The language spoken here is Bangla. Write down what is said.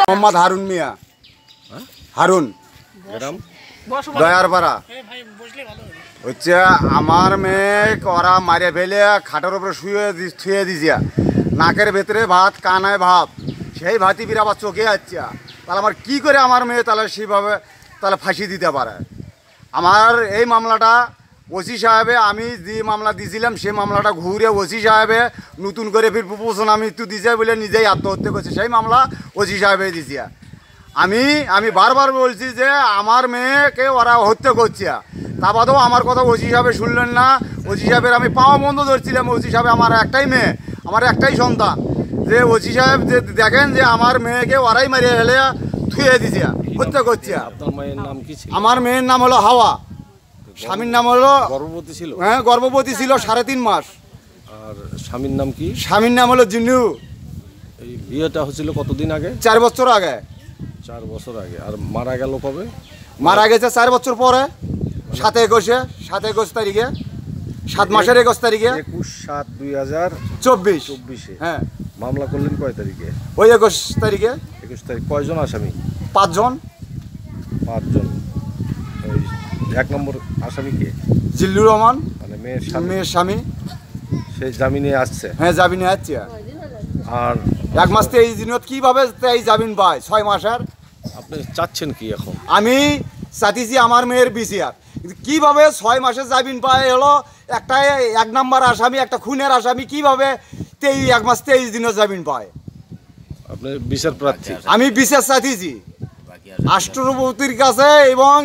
মোহাম্মদ হারুন মিয়া। হারুন দয়ারপাড়া। হচ্ছে আমার মেয়ে ওরা মারিয়ে ফেলে খাটের উপরে শুয়ে দিছে, নাকের ভেতরে ভাত কানায় ভাব, সেই ভাতি ফিরে আবার চোখে যাচ্ছে। তাহলে আমার কী করে আমার মেয়ে তাহলে সেইভাবে তাহলে ফাঁসি দিতে পারে? আমার এই মামলাটা ওসি সাহেবে আমি যে মামলা দিয়েছিলাম সেই মামলাটা ঘুরে ওসি সাহেবে নতুন করে ফির প্রপোজন আমি একটু দিছে বলে নিজেই আত্মহত্যা করছে, সেই মামলা ওসি সাহেবে দিছে। আমি বারবার বলছি যে আমার মেয়েকে ওরা হত্যা করছে, তা বাদেও আমার কথা ওসি সাহেবে শুনলেন না। ওসি সাহেবের আমি পাওয়া বন্ধ ধরছিলাম। ওসি সাহেব আমার একটাই মেয়ে, আমার একটাই সন্তান, যে ওসি সাহেব যে দেখেন যে আমার মেয়েকে ওরাই মারিয়ে ফেলে থুয়ে দিছে, হত্যা করছে। আমার মেয়ের নাম হলো হাওয়া, স্বামীর নাম হলো গর্ভবতী ছিল। হ্যাঁ গর্ভবতী ছিল 3.5 মাস। আর স্বামীর নাম কি? স্বামীর নাম হলো জিন্নু। এই বিয়েটা হয়েছিল কতদিন আগে? 4 বছর আগে। 4 বছর আগে। আর মারা গেল কবে? মারা গেছে 4 বছর পরে, 7 তারিখে, 7 মাসের 21 তারিখে, 21/7/2024। হ্যাঁ। মামলা করলেন কয় তারিখে? ওই 21 তারিখে। 21 তারিখ। কয়জন আসামি? 5 জন। 5 জন। ওই 1 নম্বর আসামি কে? জিল্লুর রহমান, মানে মেয়ের স্বামী। সে জামিনে আসছে? হ্যাঁ জামিনে আসছে। আর 1 মাস 23 দিনত কিভাবে তাই জামিন পায় 6 মাসের? আপনি চাচ্ছেন কি এখন? আমি চাইছি আমার মেয়ের বিচার, কিন্তু কীভাবে 6 মাসের জামিন পায় হলো একটা 1 নম্বর আসামি, একটা খুনের আসামি, কীভাবে 1 মাস 23 দিনের জামিন পায়? আপনি বিচার প্রার্থী? আমি বিচার চাইছি রাষ্ট্রপতির কাছে এবং